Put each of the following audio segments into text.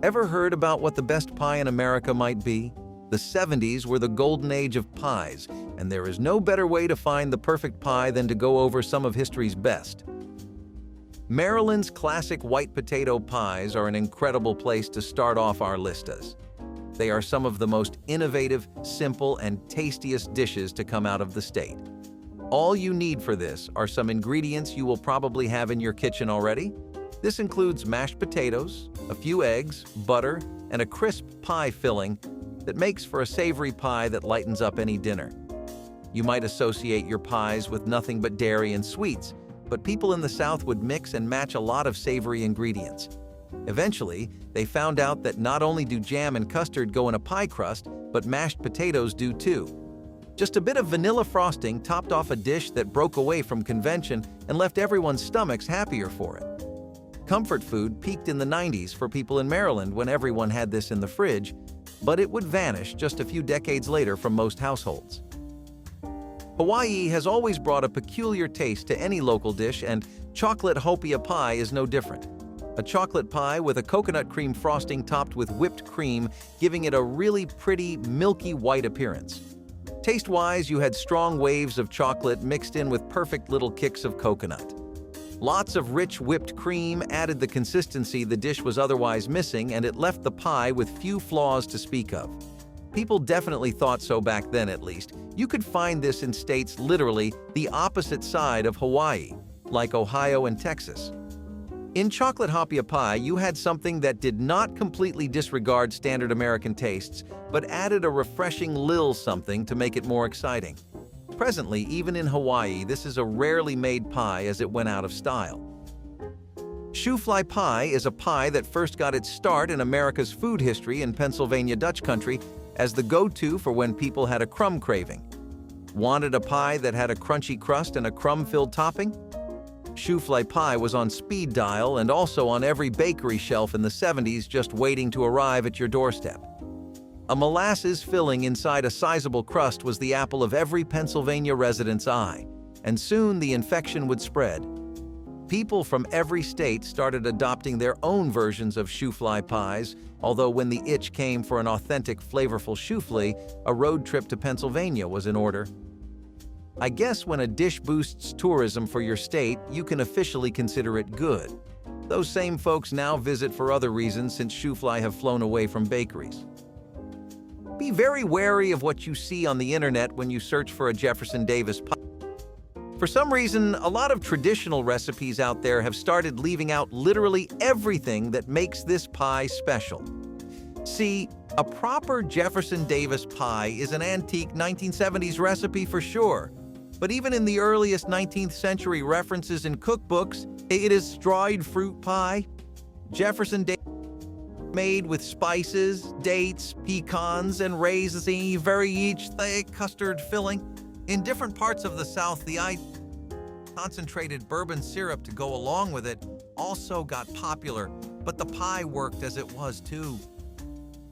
Ever heard about what the best pie in America might be? The 70s were the golden age of pies, and there is no better way to find the perfect pie than to go over some of history's best. Maryland's classic white potato pies are an incredible place to start off our listas. They are some of the most innovative, simple, and tastiest dishes to come out of the state. All you need for this are some ingredients you will probably have in your kitchen already. This includes mashed potatoes, a few eggs, butter, and a crisp pie filling that makes for a savory pie that lightens up any dinner. You might associate your pies with nothing but dairy and sweets, but people in the South would mix and match a lot of savory ingredients. Eventually, they found out that not only do jam and custard go in a pie crust, but mashed potatoes do too. Just a bit of vanilla frosting topped off a dish that broke away from convention and left everyone's stomachs happier for it. Comfort food peaked in the 90s for people in Maryland when everyone had this in the fridge, but it would vanish just a few decades later from most households. Hawaii has always brought a peculiar taste to any local dish, and chocolate hopia pie is no different. A chocolate pie with a coconut cream frosting topped with whipped cream, giving it a really pretty, milky white appearance. Taste-wise, you had strong waves of chocolate mixed in with perfect little kicks of coconut. Lots of rich whipped cream added the consistency the dish was otherwise missing, and it left the pie with few flaws to speak of. People definitely thought so back then, at least. You could find this in states literally the opposite side of Hawaii, like Ohio and Texas. In chocolate hopia pie, you had something that did not completely disregard standard American tastes, but added a refreshing little something to make it more exciting. Presently, even in Hawaii, this is a rarely made pie as it went out of style. Shoofly pie is a pie that first got its start in America's food history in Pennsylvania Dutch country as the go-to for when people had a crumb craving. Wanted a pie that had a crunchy crust and a crumb-filled topping? Shoofly pie was on speed dial and also on every bakery shelf in the 70s, just waiting to arrive at your doorstep. A molasses filling inside a sizable crust was the apple of every Pennsylvania resident's eye, and soon the infection would spread. People from every state started adopting their own versions of shoofly pies, although when the itch came for an authentic, flavorful shoofly, a road trip to Pennsylvania was in order. I guess when a dish boosts tourism for your state, you can officially consider it good. Those same folks now visit for other reasons since shoofly have flown away from bakeries. Be very wary of what you see on the internet when you search for a Jefferson Davis pie. For some reason, a lot of traditional recipes out there have started leaving out literally everything that makes this pie special. See, a proper Jefferson Davis pie is an antique 1970s recipe for sure, but even in the earliest 19th century references in cookbooks, it is dried fruit pie. Jefferson Davis made with spices, dates, pecans, and raisins, very each thick custard filling. In different parts of the South, the concentrated bourbon syrup to go along with it also got popular, but the pie worked as it was too.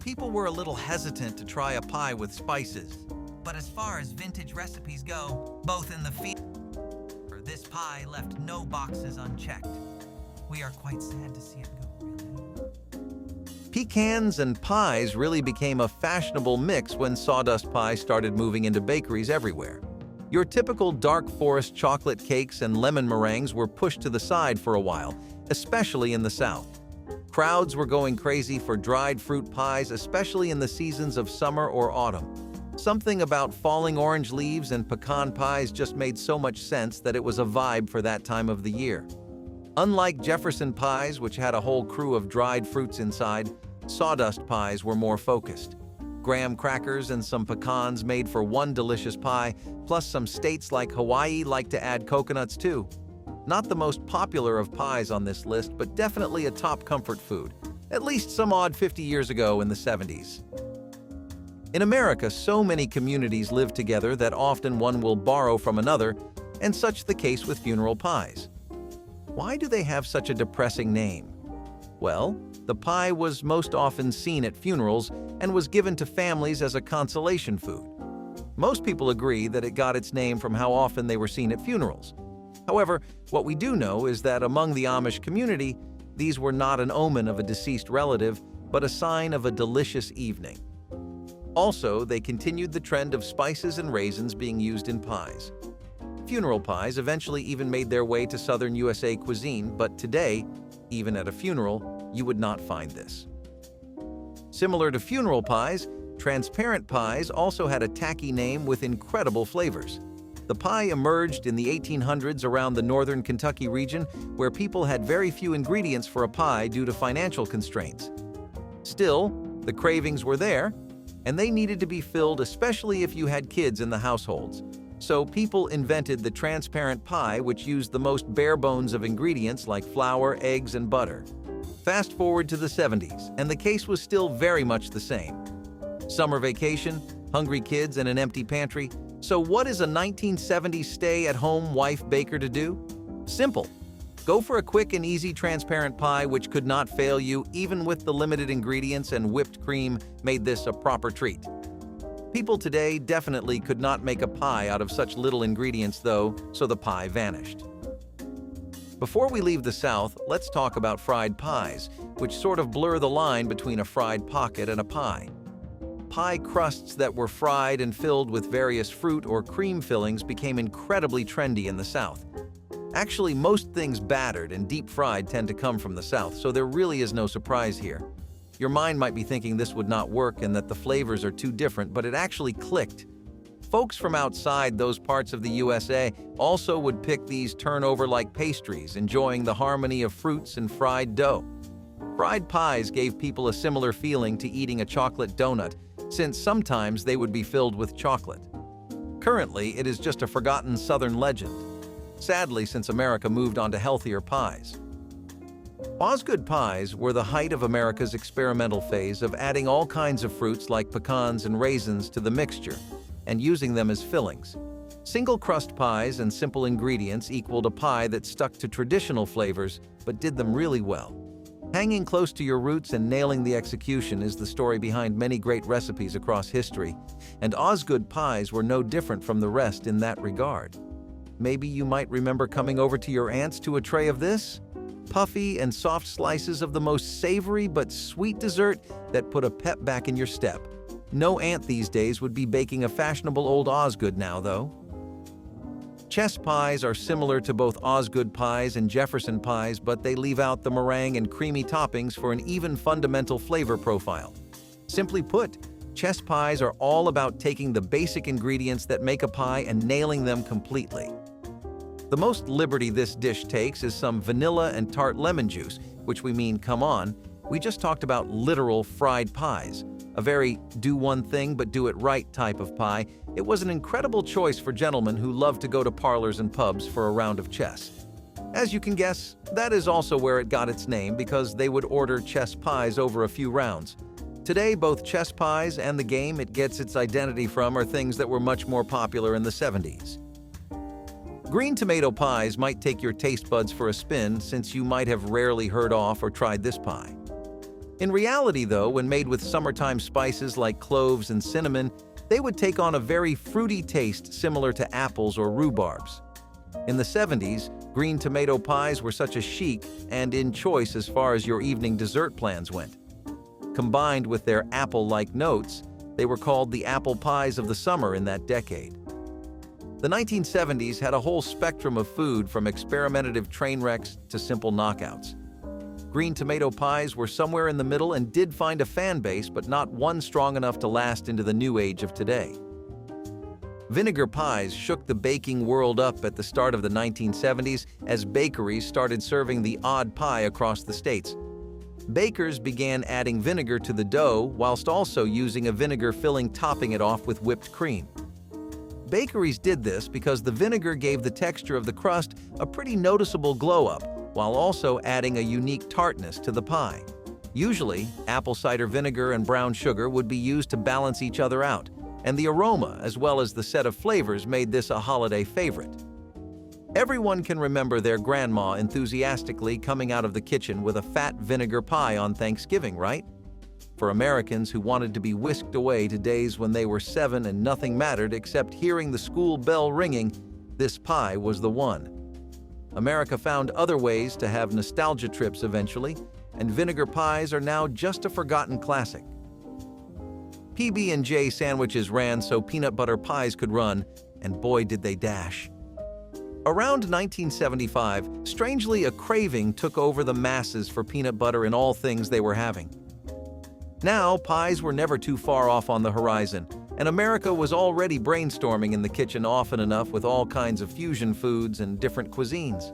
People were a little hesitant to try a pie with spices. But as far as vintage recipes go, both in the field, this pie left no boxes unchecked. We are quite sad to see it go, really. Pecans and pies really became a fashionable mix when sawdust pie started moving into bakeries everywhere. Your typical dark forest chocolate cakes and lemon meringues were pushed to the side for a while, especially in the South. Crowds were going crazy for dried fruit pies, especially in the seasons of summer or autumn. Something about falling orange leaves and pecan pies just made so much sense that it was a vibe for that time of the year. Unlike Jefferson pies, which had a whole crew of dried fruits inside, sawdust pies were more focused. Graham crackers and some pecans made for one delicious pie, plus some states like Hawaii like to add coconuts too. Not the most popular of pies on this list, but definitely a top comfort food, at least some odd 50 years ago in the 70s. In America, so many communities live together that often one will borrow from another, and such the case with funeral pies. Why do they have such a depressing name? Well, the pie was most often seen at funerals and was given to families as a consolation food. Most people agree that it got its name from how often they were seen at funerals. However, what we do know is that among the Amish community, these were not an omen of a deceased relative, but a sign of a delicious evening. Also, they continued the trend of spices and raisins being used in pies. Funeral pies eventually even made their way to southern USA cuisine, but today, even at a funeral, you would not find this. Similar to funeral pies, transparent pies also had a tacky name with incredible flavors. The pie emerged in the 1800s around the northern Kentucky region, where people had very few ingredients for a pie due to financial constraints. Still, the cravings were there, and they needed to be filled, especially if you had kids in the households. So people invented the transparent pie, which used the most bare bones of ingredients like flour, eggs, and butter. Fast forward to the 70s, and the case was still very much the same. Summer vacation, hungry kids, and an empty pantry. So what is a 1970s stay-at-home wife baker to do? Simple. Go for a quick and easy transparent pie which could not fail you, even with the limited ingredients, and whipped cream made this a proper treat. People today definitely could not make a pie out of such little ingredients though, so the pie vanished. Before we leave the South, let's talk about fried pies, which sort of blur the line between a fried pocket and a pie. Pie crusts that were fried and filled with various fruit or cream fillings became incredibly trendy in the South. Actually, most things battered and deep-fried tend to come from the South, so there really is no surprise here. Your mind might be thinking this would not work and that the flavors are too different, but it actually clicked. Folks from outside those parts of the USA also would pick these turnover-like pastries, enjoying the harmony of fruits and fried dough. Fried pies gave people a similar feeling to eating a chocolate donut, since sometimes they would be filled with chocolate. Currently, it is just a forgotten Southern legend. Sadly, since America moved on to healthier pies. Osgood pies were the height of America's experimental phase of adding all kinds of fruits like pecans and raisins to the mixture and using them as fillings. Single-crust pies and simple ingredients equaled a pie that stuck to traditional flavors but did them really well. Hanging close to your roots and nailing the execution is the story behind many great recipes across history, and Osgood pies were no different from the rest in that regard. Maybe you might remember coming over to your aunt's to a tray of this? Puffy and soft slices of the most savory but sweet dessert that put a pep back in your step. No aunt these days would be baking a fashionable old Osgood now, though. Chess pies are similar to both Osgood pies and Jefferson pies, but they leave out the meringue and creamy toppings for an even fundamental flavor profile. Simply put, chess pies are all about taking the basic ingredients that make a pie and nailing them completely. The most liberty this dish takes is some vanilla and tart lemon juice, which we mean, come on, we just talked about literal fried pies. A very do one thing but do it right type of pie. It was an incredible choice for gentlemen who love to go to parlors and pubs for a round of chess. As you can guess, that is also where it got its name, because they would order chess pies over a few rounds. Today, both chess pies and the game it gets its identity from are things that were much more popular in the 70s. Green tomato pies might take your taste buds for a spin, since you might have rarely heard of or tried this pie. In reality, though, when made with summertime spices like cloves and cinnamon, they would take on a very fruity taste similar to apples or rhubarbs. In the 70s, green tomato pies were such a chic and in choice as far as your evening dessert plans went. Combined with their apple-like notes, they were called the apple pies of the summer in that decade. The 1970s had a whole spectrum of food, from experimentative train wrecks to simple knockouts. Green tomato pies were somewhere in the middle and did find a fan base, but not one strong enough to last into the new age of today. Vinegar pies shook the baking world up at the start of the 1970s as bakeries started serving the odd pie across the states. Bakers began adding vinegar to the dough whilst also using a vinegar filling, topping it off with whipped cream. Bakeries did this because the vinegar gave the texture of the crust a pretty noticeable glow-up, while also adding a unique tartness to the pie. Usually, apple cider vinegar and brown sugar would be used to balance each other out, and the aroma as well as the set of flavors made this a holiday favorite. Everyone can remember their grandma enthusiastically coming out of the kitchen with a fat vinegar pie on Thanksgiving, right? For Americans who wanted to be whisked away to days when they were 7 and nothing mattered except hearing the school bell ringing, this pie was the one. America found other ways to have nostalgia trips eventually, and vinegar pies are now just a forgotten classic. PB&J sandwiches ran so peanut butter pies could run, and boy did they dash. Around 1975, strangely, a craving took over the masses for peanut butter in all things they were having. Now, pies were never too far off on the horizon, and America was already brainstorming in the kitchen often enough with all kinds of fusion foods and different cuisines.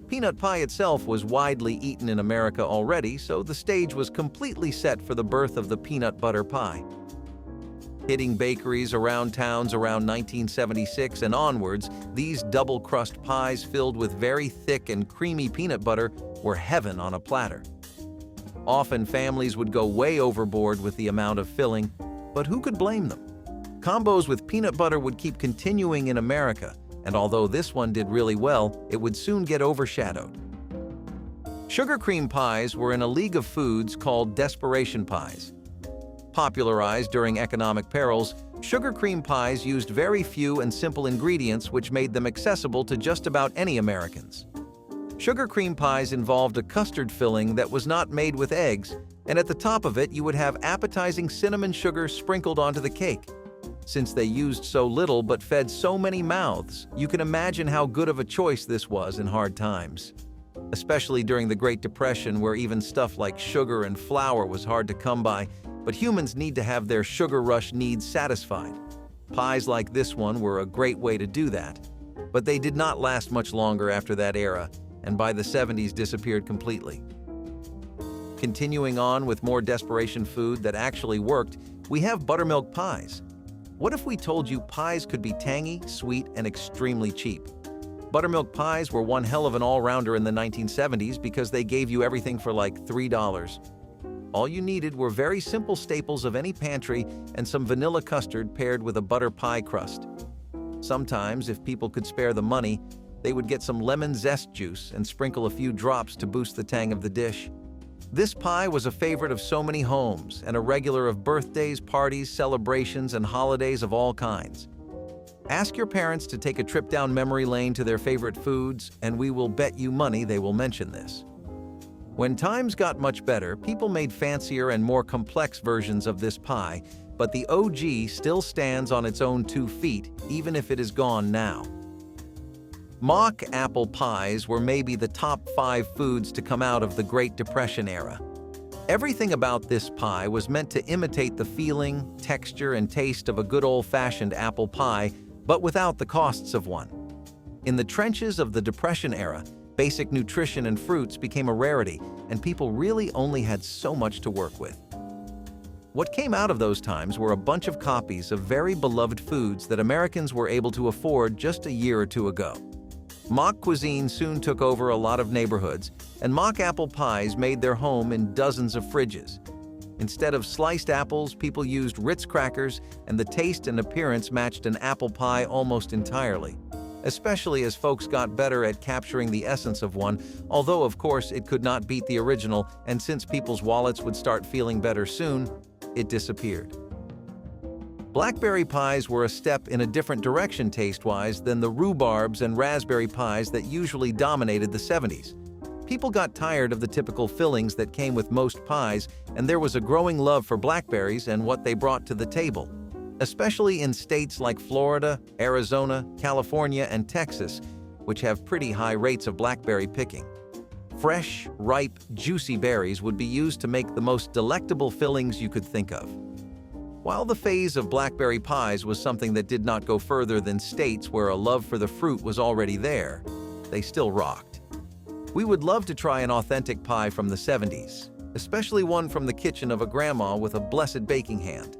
Peanut pie itself was widely eaten in America already, so the stage was completely set for the birth of the peanut butter pie. Hitting bakeries around towns around 1976 and onwards, these double-crust pies filled with very thick and creamy peanut butter were heaven on a platter. Often families would go way overboard with the amount of filling, but who could blame them? Combos with peanut butter would keep continuing in America, and although this one did really well, it would soon get overshadowed. Sugar cream pies were in a league of foods called desperation pies. Popularized during economic perils, sugar cream pies used very few and simple ingredients which made them accessible to just about any Americans. Sugar cream pies involved a custard filling that was not made with eggs, and at the top of it you would have appetizing cinnamon sugar sprinkled onto the cake. Since they used so little but fed so many mouths, you can imagine how good of a choice this was in hard times. Especially during the Great Depression, where even stuff like sugar and flour was hard to come by, but humans need to have their sugar rush needs satisfied. Pies like this one were a great way to do that. But they did not last much longer after that era, and by the 70s disappeared completely. Continuing on with more desperation food that actually worked, we have buttermilk pies. What if we told you pies could be tangy, sweet, and extremely cheap? Buttermilk pies were one hell of an all-rounder in the 1970s because they gave you everything for like $3. All you needed were very simple staples of any pantry and some vanilla custard paired with a butter pie crust. Sometimes, if people could spare the money, they would get some lemon zest juice and sprinkle a few drops to boost the tang of the dish. This pie was a favorite of so many homes and a regular of birthdays, parties, celebrations, and holidays of all kinds. Ask your parents to take a trip down memory lane to their favorite foods, and we will bet you money they will mention this. When times got much better, people made fancier and more complex versions of this pie, but the OG still stands on its own 2 feet, even if it is gone now. Mock apple pies were maybe the top 5 foods to come out of the Great Depression era. Everything about this pie was meant to imitate the feeling, texture, and taste of a good old-fashioned apple pie, but without the costs of one. In the trenches of the Depression era, basic nutrition and fruits became a rarity, and people really only had so much to work with. What came out of those times were a bunch of copies of very beloved foods that Americans were able to afford just a year or two ago. Mock cuisine soon took over a lot of neighborhoods, and mock apple pies made their home in dozens of fridges. Instead of sliced apples, people used Ritz crackers, and the taste and appearance matched an apple pie almost entirely, especially as folks got better at capturing the essence of one, although of course it could not beat the original, and since people's wallets would start feeling better soon, it disappeared. Blackberry pies were a step in a different direction taste-wise than the rhubarbs and raspberry pies that usually dominated the 70s. People got tired of the typical fillings that came with most pies, and there was a growing love for blackberries and what they brought to the table, especially in states like Florida, Arizona, California, and Texas, which have pretty high rates of blackberry picking. Fresh, ripe, juicy berries would be used to make the most delectable fillings you could think of. While the phase of blackberry pies was something that did not go further than states where a love for the fruit was already there, they still rocked. We would love to try an authentic pie from the 70s, especially one from the kitchen of a grandma with a blessed baking hand.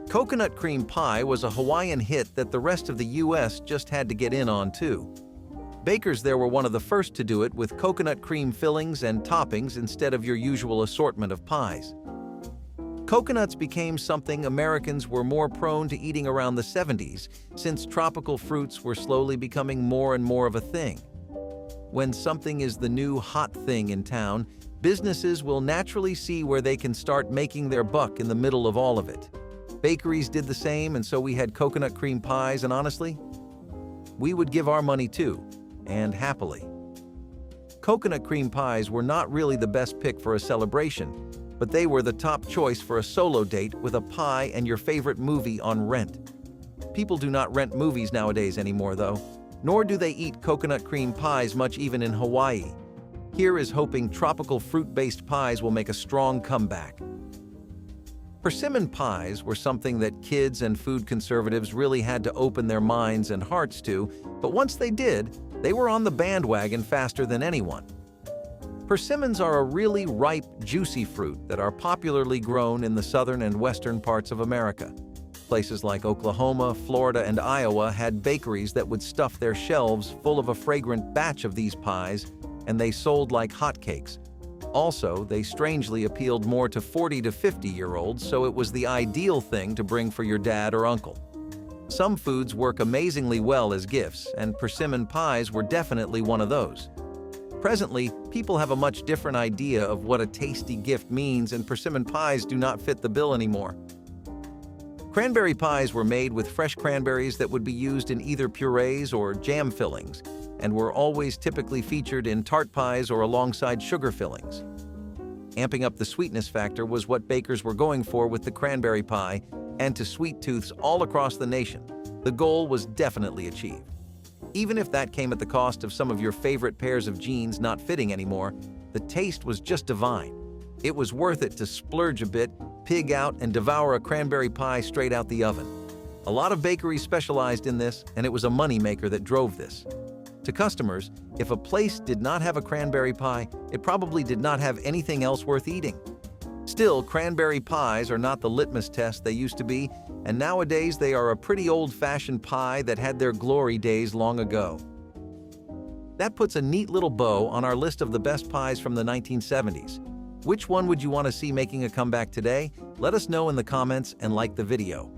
Coconut cream pie was a Hawaiian hit that the rest of the US just had to get in on too. Bakers there were one of the first to do it with coconut cream fillings and toppings instead of your usual assortment of pies. Coconuts became something Americans were more prone to eating around the 70s, since tropical fruits were slowly becoming more and more of a thing. When something is the new hot thing in town, businesses will naturally see where they can start making their buck in the middle of all of it. Bakeries did the same, and so we had coconut cream pies, and honestly, we would give our money too, and happily. Coconut cream pies were not really the best pick for a celebration, but they were the top choice for a solo date with a pie and your favorite movie on rent. People do not rent movies nowadays anymore, though, nor do they eat coconut cream pies much even in Hawaii. Here is hoping tropical fruit-based pies will make a strong comeback. Persimmon pies were something that kids and food conservatives really had to open their minds and hearts to, but once they did, they were on the bandwagon faster than anyone. Persimmons are a really ripe, juicy fruit that are popularly grown in the southern and western parts of America. Places like Oklahoma, Florida, and Iowa had bakeries that would stuff their shelves full of a fragrant batch of these pies, and they sold like hotcakes. Also, they strangely appealed more to 40 to 50-year-olds, so it was the ideal thing to bring for your dad or uncle. Some foods work amazingly well as gifts, and persimmon pies were definitely one of those. Presently, people have a much different idea of what a tasty gift means, and persimmon pies do not fit the bill anymore. Cranberry pies were made with fresh cranberries that would be used in either purees or jam fillings, and were always typically featured in tart pies or alongside sugar fillings. Amping up the sweetness factor was what bakers were going for with the cranberry pie, and to sweet tooths all across the nation, the goal was definitely achieved. Even if that came at the cost of some of your favorite pairs of jeans not fitting anymore, the taste was just divine. It was worth it to splurge a bit, pig out, and devour a cranberry pie straight out the oven. A lot of bakeries specialized in this, and it was a moneymaker that drove this. To customers, if a place did not have a cranberry pie, it probably did not have anything else worth eating. Still, cranberry pies are not the litmus test they used to be, and nowadays they are a pretty old-fashioned pie that had their glory days long ago. That puts a neat little bow on our list of the best pies from the 1970s. Which one would you want to see making a comeback today? Let us know in the comments and like the video.